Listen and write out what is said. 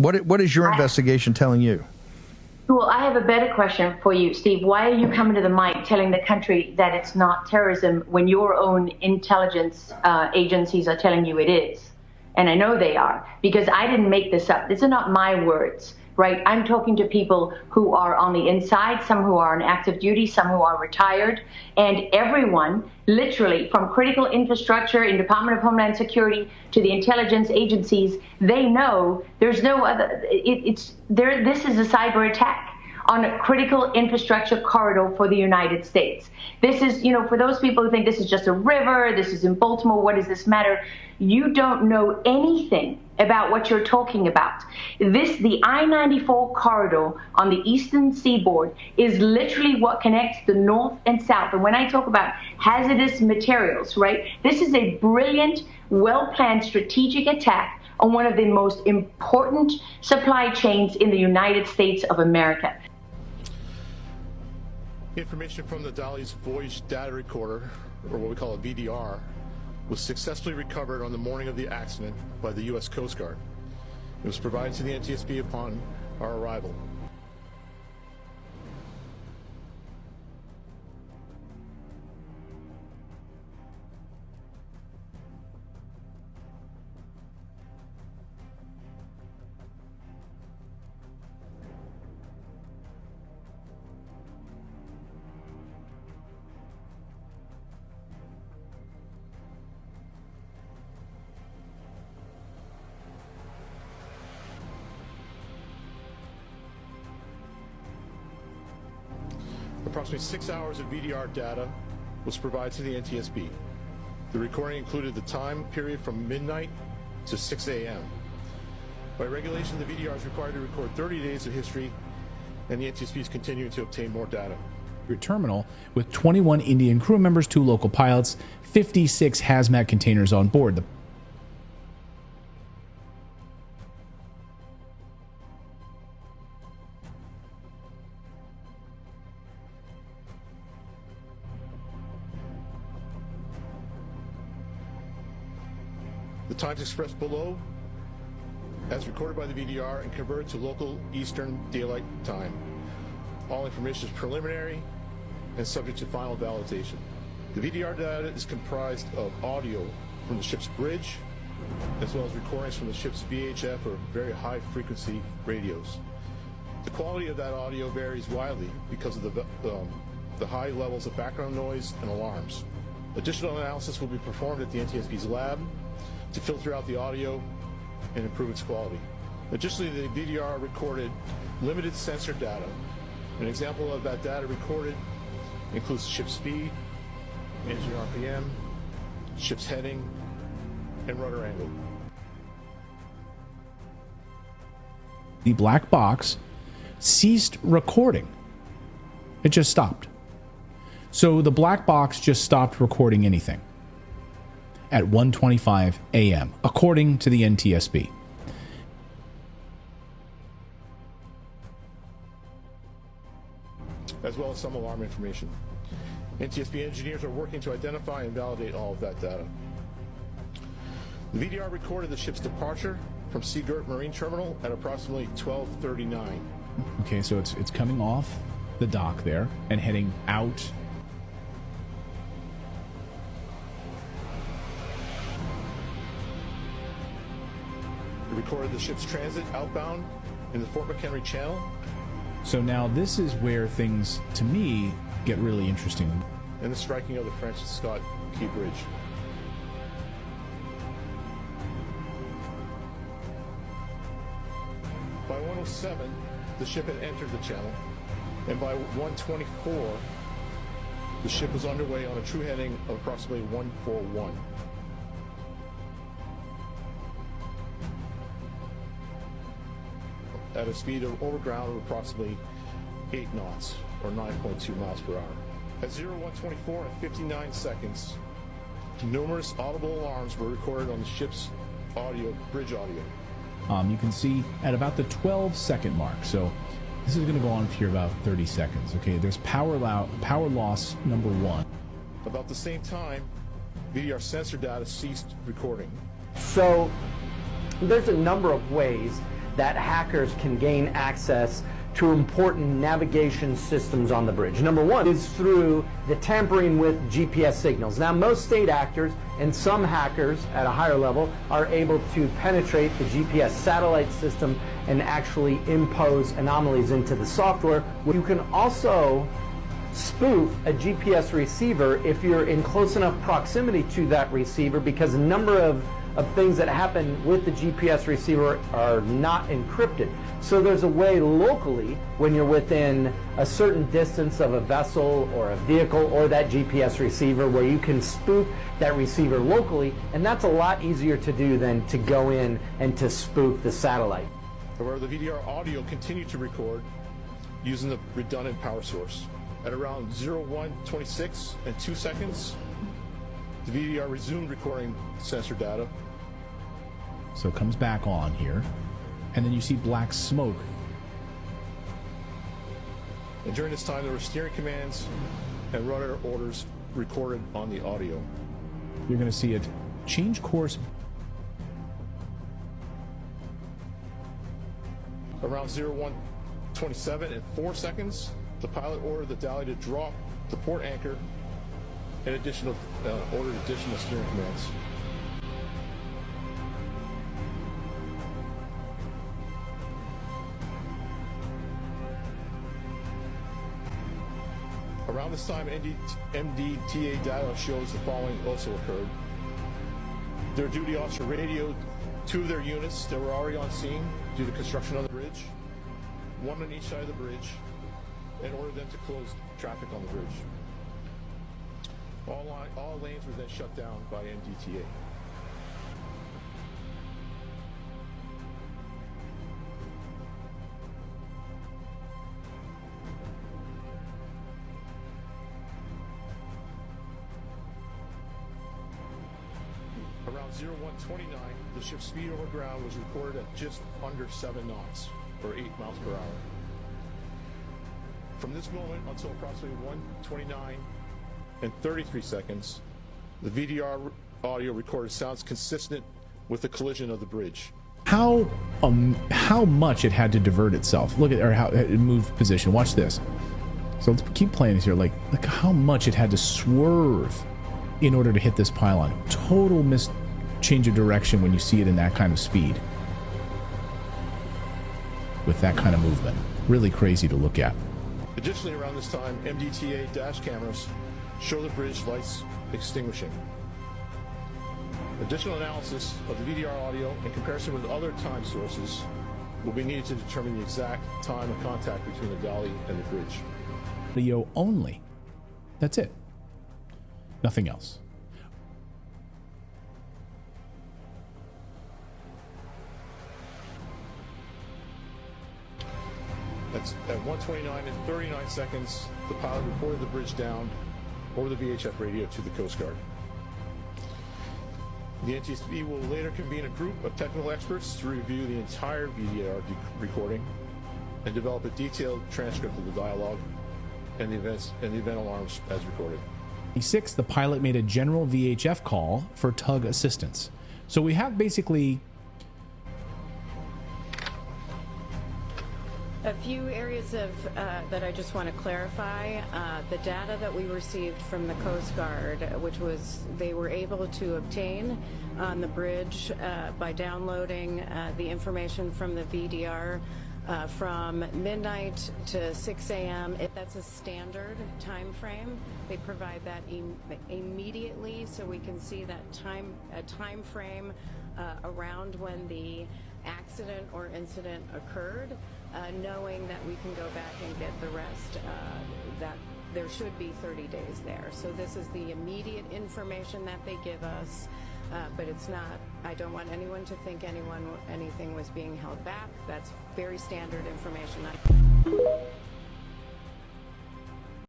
What is your investigation telling you? Well, I have a better question for you, Steve. Why are you coming to the mic telling the country that it's not terrorism when your own intelligence agencies are telling you it is? And I know they are, because I didn't make this up. These are not my words, right? I'm talking to people who are on the inside, some who are on active duty, some who are retired, and everyone, literally, from critical infrastructure in Department of Homeland Security to the intelligence agencies, they know there's no other. This is a cyber attack on a critical infrastructure corridor for the United States. This is, for those people who think this is just a river, this is in Baltimore, what does this matter? You don't know anything about what you're talking about. The I-94 corridor on the eastern seaboard is literally what connects the north and south. And when I talk about hazardous materials, right, this is a brilliant, well-planned strategic attack on one of the most important supply chains in the United States of America. Information from the Dali's Voyage data recorder, or what we call a VDR, was successfully recovered on the morning of the accident by the U.S. Coast Guard. It was provided to the NTSB upon our arrival. Approximately 6 hours of VDR data was provided to the NTSB. The recording included the time period from midnight to 6 a.m. By regulation, the VDR is required to record 30 days of history, and the NTSB is continuing to obtain more data. Your terminal with 21 Indian crew members, 2 local pilots, 56 hazmat containers on board. The times expressed below, as recorded by the VDR and converted to local Eastern Daylight Time. All information is preliminary and subject to final validation. The VDR data is comprised of audio from the ship's bridge, as well as recordings from the ship's VHF or very high frequency radios. The quality of that audio varies widely because of the high levels of background noise and alarms. Additional analysis will be performed at the NTSB's lab to filter out the audio and improve its quality. Additionally, the VDR recorded limited sensor data. An example of that data recorded includes ship speed, engine RPM, ship's heading, and rudder angle. The black box ceased recording. It just stopped. So the black box just stopped recording anything at 1:25 a.m., according to the NTSB. As well as some alarm information. NTSB engineers are working to identify and validate all of that data. The VDR recorded the ship's departure from Seagirt Marine Terminal at approximately 12:39. Okay, so it's coming off the dock there and heading out. It recorded the ship's transit outbound in the Fort McHenry Channel. So now this is where things, to me, get really interesting. And the striking of the Francis Scott Key Bridge. By 1:07, the ship had entered the channel, and by 1:24, the ship was underway on a true heading of approximately 141. At a speed of over ground of approximately 8 knots, or 9.2 miles per hour. At 0124 and 59 seconds, numerous audible alarms were recorded on the ship's bridge audio. You can see at about the 12-second mark. So this is going to go on for about 30 seconds. Okay, there's power loss number 1. About the same time, VDR sensor data ceased recording. So there's a number of ways that hackers can gain access to important navigation systems on the bridge. Number one is through the tampering with GPS signals. Now, most state actors and some hackers at a higher level are able to penetrate the GPS satellite system and actually impose anomalies into the software. You can also spoof a GPS receiver if you're in close enough proximity to that receiver, because a number of things that happen with the GPS receiver are not encrypted. So there's a way locally, when you're within a certain distance of a vessel or a vehicle or that GPS receiver, where you can spoof that receiver locally, and that's a lot easier to do than to go in and to spoof the satellite. However, the VDR audio continued to record using the redundant power source. At around 01:26 and 2 seconds, the VDR resumed recording sensor data. So it comes back on here, and then you see black smoke. And during this time, there were steering commands and rudder orders recorded on the audio. You're going to see it change course. Around 01:27 and 4 seconds, the pilot ordered the Dali to drop the port anchor and ordered additional steering commands. Around this time, MDTA data shows the following also occurred. Their duty officer radioed 2 of their units that were already on scene due to construction on the bridge, 1 on each side of the bridge, and ordered them to close traffic on the bridge. All lanes were then shut down by MDTA. Around 01:29, the ship's speed over ground was recorded at just under 7 knots, or 8 miles per hour. From this moment until approximately 1:29 and 33 seconds, the VDR audio recorded sounds consistent with the collision of the bridge. How much it had to divert itself. Look at, or how it moved position. Watch this. So let's keep playing this here. Like how much it had to swerve in order to hit this pylon. Total change of direction when you see it in that kind of speed. With that kind of movement. Really crazy to look at. Additionally, around this time, MDTA dash cameras show the bridge lights extinguishing. Additional analysis of the VDR audio in comparison with other time sources will be needed to determine the exact time of contact between the Dali and the bridge. Audio only. That's it. Nothing else. That's at 1:29 and 39 seconds, the pilot reported the bridge down over the VHF radio to the Coast Guard. The NTSB will later convene a group of technical experts to review the entire VDR recording and develop a detailed transcript of the dialogue and the event alarms as recorded. 6, the pilot made a general VHF call for tug assistance. So we have basically a few areas of that I just want to clarify. The data that we received from the Coast Guard, which was they were able to obtain on the bridge by downloading the information from the VDR from midnight to 6 a.m. That's a standard time frame. They provide that immediately, so we can see that time frame around when the accident or incident occurred, knowing that we can go back and get the rest, that there should be 30 days there. So this is the immediate information that they give us, but it's not, I don't want anyone to think anything was being held back. That's very standard information.